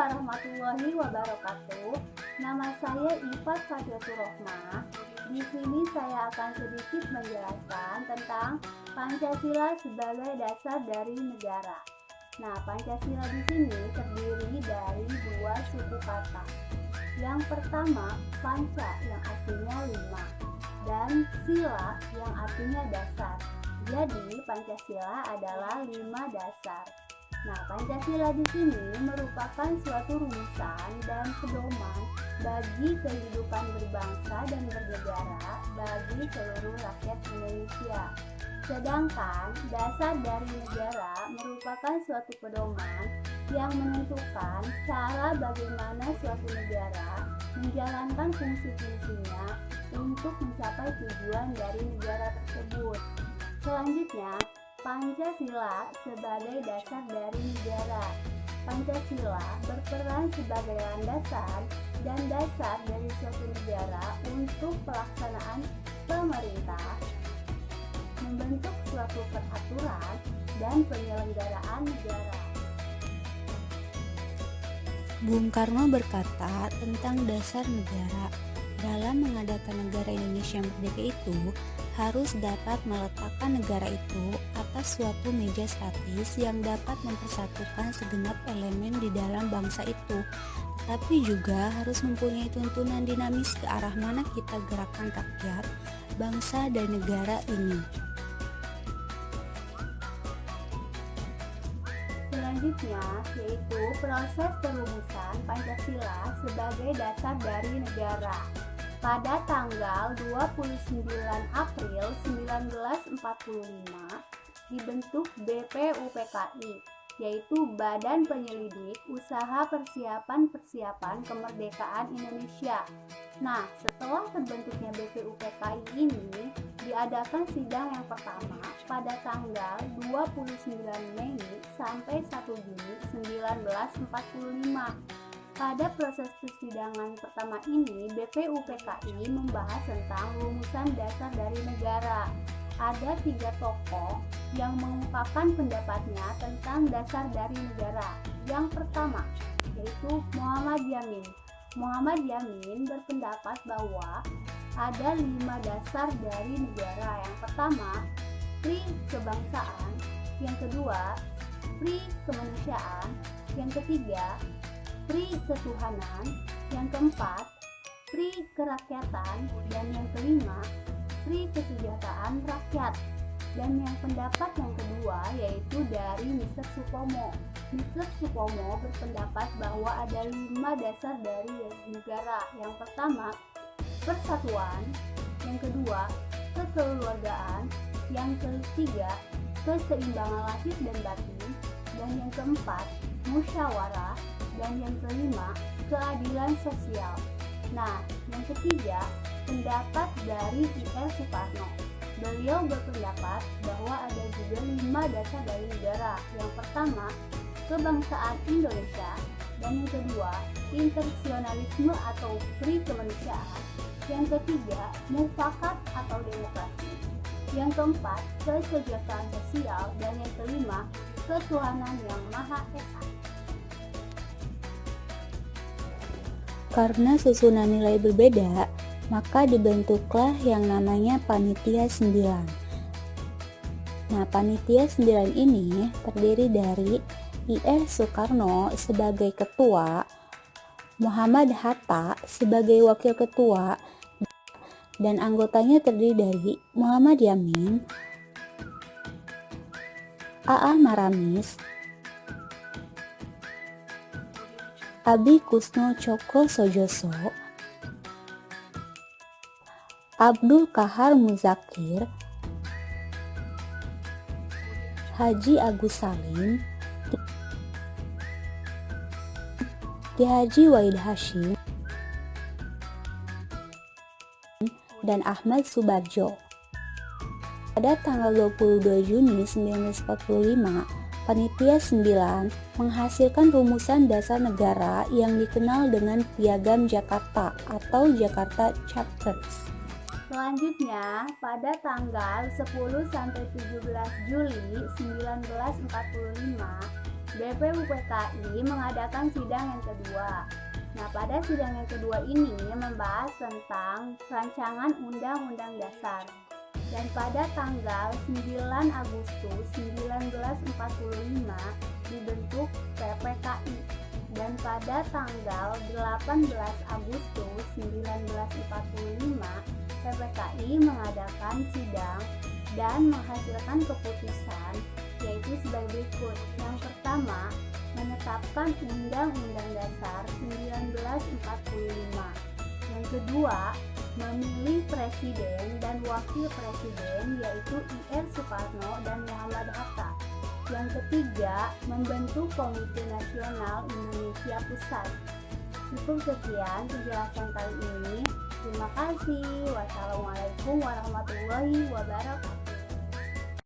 warahmatullahi wabarakatuh. Nama saya Ifat Fadlatur Rohmah. Di sini saya akan sedikit menjelaskan tentang Pancasila sebagai dasar dari negara. Nah, Pancasila di sini terdiri dari dua suku kata. Yang pertama, panca yang artinya lima dan sila yang artinya dasar. Jadi, Pancasila adalah 5 dasar. Nah, Pancasila di sini merupakan suatu rumusan dan pedoman bagi kehidupan berbangsa dan bernegara bagi seluruh rakyat Indonesia. Sedangkan dasar dari negara merupakan suatu pedoman yang menentukan cara bagaimana suatu negara menjalankan fungsi-fungsinya untuk mencapai tujuan dari negara tersebut. Selanjutnya, Pancasila sebagai dasar dari negara. Pancasila berperan sebagai landasan dan dasar dari suatu negara untuk pelaksanaan pemerintah, membentuk suatu peraturan dan penyelenggaraan negara. Bung Karno berkata tentang dasar negara. Dalam mengadakan negara Indonesia merdeka itu, harus dapat meletakkan negara itu atas suatu meja statis yang dapat mempersatukan segenap elemen di dalam bangsa itu, tetapi juga harus mempunyai tuntunan dinamis ke arah mana kita gerakan rakyat, bangsa, dan negara ini. Selanjutnya, yaitu proses perumusan Pancasila sebagai dasar dari negara. Pada tanggal 29 April 1945 dibentuk BPUPKI, yaitu Badan Penyelidik Usaha Persiapan Kemerdekaan Indonesia. Nah, setelah terbentuknya BPUPKI ini, diadakan sidang yang pertama pada tanggal 29 Mei sampai 1 Juni 1945. Pada proses persidangan pertama ini, BPUPKI membahas tentang rumusan dasar dari negara. Ada 3 tokoh yang mengungkapkan pendapatnya tentang dasar dari negara. Yang pertama, yaitu Muhammad Yamin. Muhammad Yamin berpendapat bahwa ada 5 dasar dari negara. Yang pertama, pri kebangsaan. Yang kedua, pri kemanusiaan. Yang ketiga, pri ketuhanan. Yang keempat, pri kerakyatan. Dan yang kelima, pri kesejahteraan rakyat. Dan yang pendapat yang kedua yaitu dari Mr. Supomo. Mr. Supomo berpendapat bahwa ada 5 dasar dari negara. Yang pertama, persatuan. Yang kedua, kekeluargaan. Yang ketiga, keseimbangan lahir dan batin. Dan yang keempat, musyawarah. Dan yang kelima, keadilan sosial. Nah, yang ketiga, pendapat dari I.R. Soekarno. Beliau berpendapat bahwa ada juga 5 dasar dari negara. Yang pertama, kebangsaan Indonesia. Dan yang kedua, internasionalisme atau pri kemanusiaan. Yang ketiga, mufakat atau demokrasi. Yang keempat, kesejahteraan sosial. Dan yang kelima, ketuhanan yang Maha Esa. Karena susunan nilai berbeda, maka dibentuklah yang namanya Panitia 9. Nah, Panitia 9 ini terdiri dari I.R. Soekarno sebagai ketua, Muhammad Hatta sebagai wakil ketua, dan anggotanya terdiri dari Muhammad Yamin, A.A. Maramis, Abi Kusno Cokro Sojoso, Abdul Kahar Muzakir, Haji Agus Salim, Ki Haji Wahid Hasyim, dan Ahmad Subarjo. Pada tanggal 22 Juni 1945, Panitia 9 menghasilkan rumusan dasar negara yang dikenal dengan Piagam Jakarta atau Jakarta Chapters. Selanjutnya, pada tanggal 10-17 Juli 1945 BPUPKI mengadakan sidang yang kedua. Nah, pada sidang yang kedua ini membahas tentang rancangan Undang-Undang Dasar. Dan pada tanggal 9 Agustus 1945 dibentuk PPKI. Dan pada tanggal 18 Agustus 1945 PPKI mengadakan sidang dan menghasilkan keputusan, yaitu sebagai berikut. Yang pertama, menetapkan Undang-Undang Dasar 1945. Yang kedua, memilih presiden dan wakil presiden, yaitu I.R. Soekarno dan Muhammad Hatta. Yang ketiga, membentuk Komite Nasional Indonesia Pusat. Cukup sekian penjelasan kali ini. Terima kasih. Wassalamualaikum warahmatullahi wabarakatuh.